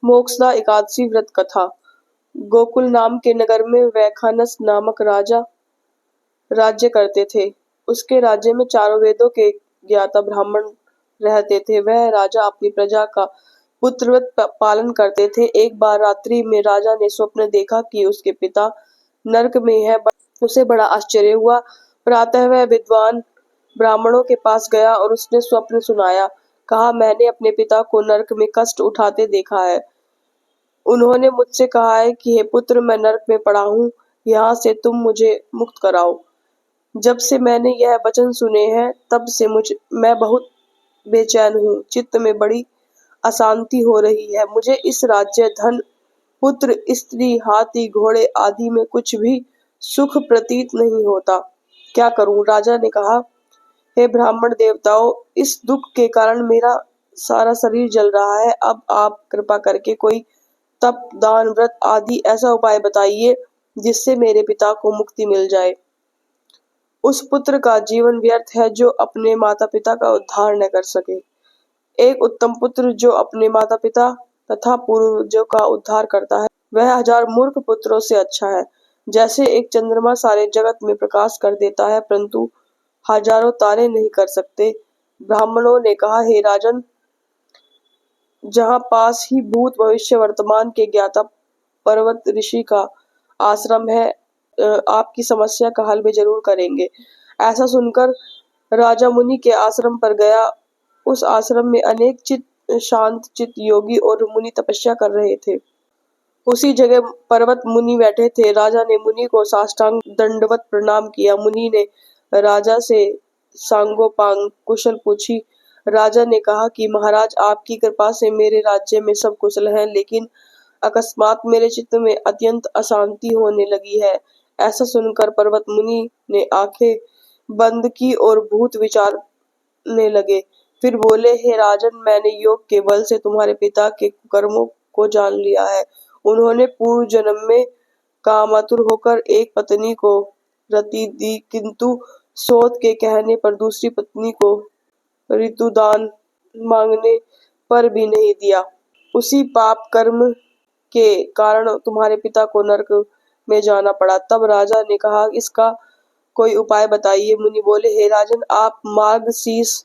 मोक्षदा एकादशी व्रत कथा। गोकुल नाम के नगर में वैखानस नामक राजा राज्य करते थे। उसके राज्य में चारों वेदों के ज्ञाता ब्राह्मण रहते थे। वह राजा अपनी प्रजा का पुत्रवत पालन करते थे। एक बार रात्रि में राजा ने स्वप्न देखा कि उसके पिता नरक में है। उसे बड़ा आश्चर्य हुआ। प्रातः वह विद्वान ब्राह्मणों के पास गया और उसने स्वप्न सुनाया। कहा, मैंने अपने पिता को नरक में कष्ट उठाते देखा है। उन्होंने मुझसे कहा है कि हे पुत्र, मैं नरक में पड़ा हूँ, यहाँ से तुम मुझे मुक्त कराओ। जब से मैंने यह वचन सुने हैं तब से मैं बहुत बेचैन हूँ। चित्त में बड़ी अशांति हो रही है। मुझे इस राज्य, धन, पुत्र, स्त्री, हाथी, घोड़े आदि में कुछ भी सुख प्रतीत नहीं होता। क्या करूं? राजा ने कहा, हे ब्राह्मण देवताओं, इस दुख के कारण मेरा सारा शरीर जल रहा है। अब आप कृपा करके कोई तप, दान, व्रत आदि ऐसा उपाय बताइए जिससे मेरे पिता को मुक्ति मिल जाए। उस पुत्र का जीवन व्यर्थ है जो अपने माता पिता का उद्धार न कर सके। एक उत्तम पुत्र जो अपने माता पिता तथा पूर्वजों का उद्धार करता है, वह 1000 मूर्ख पुत्रों से अच्छा है। जैसे एक चंद्रमा सारे जगत में प्रकाश कर देता है परंतु हजारों तारे नहीं कर सकते। ब्राह्मणों ने कहा, हे राजन, जहाँ पास ही भूत भविष्य वर्तमान के ज्ञाता पर्वत ऋषि का आश्रम है, आपकी समस्या का हल वे जरूर करेंगे। ऐसा सुनकर राजा मुनि के आश्रम पर गया। उस आश्रम में अनेक शांत चित्त योगी और मुनि तपस्या कर रहे थे। उसी जगह पर्वत मुनि बैठे थे। राजा ने मुनि को साष्टांग दंडवत प्रणाम किया। मुनि ने राजा से सांगोपांग कुशल पूछी। राजा ने कहा कि महाराज, आपकी कृपा से मेरे राज्य में सब कुशल है, लेकिन अकस्मात मेरे चित्त में अत्यंत अशांति होने लगी है। ऐसा सुनकर पर्वत मुनि ने आंखें बंद की और भूत विचारने लगे। फिर बोले, हे राजन, मैंने योग के बल से तुम्हारे पिता के कर्मों को जान लिया है। उन्होंने पूर्व जन्म में कामातुर होकर एक पत्नी को रति दी, किंतु सोत के कहने पर दूसरी पत्नी को ऋतुदान मांगने पर भी नहीं दिया। उसी पाप कर्म के कारण तुम्हारे पिता को नरक में जाना पड़ा। तब राजा ने कहा, इसका कोई उपाय बताइए। मुनि बोले, हे राजन, आप मार्गशीर्ष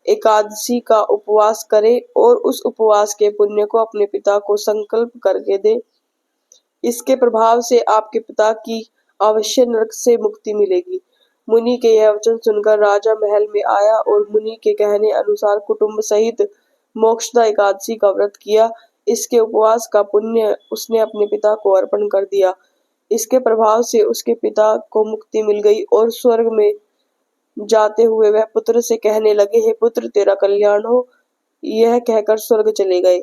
एकादशी का उपवास करें और उस उपवास के पुण्य को अपने पिता को संकल्प करके दे। इसके प्रभाव से आपके पिता की अवश्य नरक से मुक्ति मिलेगी। मुनि के यह वचन सुनकर राजा महल में आया और मुनि के कहने अनुसार कुटुंब सहित मोक्षदा एकादशी का व्रत किया। इसके उपवास का पुण्य उसने अपने पिता को अर्पण कर दिया। इसके प्रभाव से उसके पिता को मुक्ति मिल गई और स्वर्ग में जाते हुए वह पुत्र से कहने लगे, हे पुत्र, तेरा कल्याण हो। यह कहकर स्वर्ग चले गए।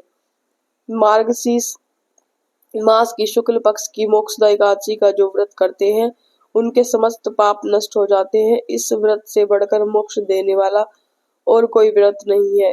मार्गशीर्ष मास की शुक्ल पक्ष की मोक्षदा एकादशी का जो व्रत करते हैं उनके समस्त पाप नष्ट हो जाते हैं। इस व्रत से बढ़कर मोक्ष देने वाला और कोई व्रत नहीं है।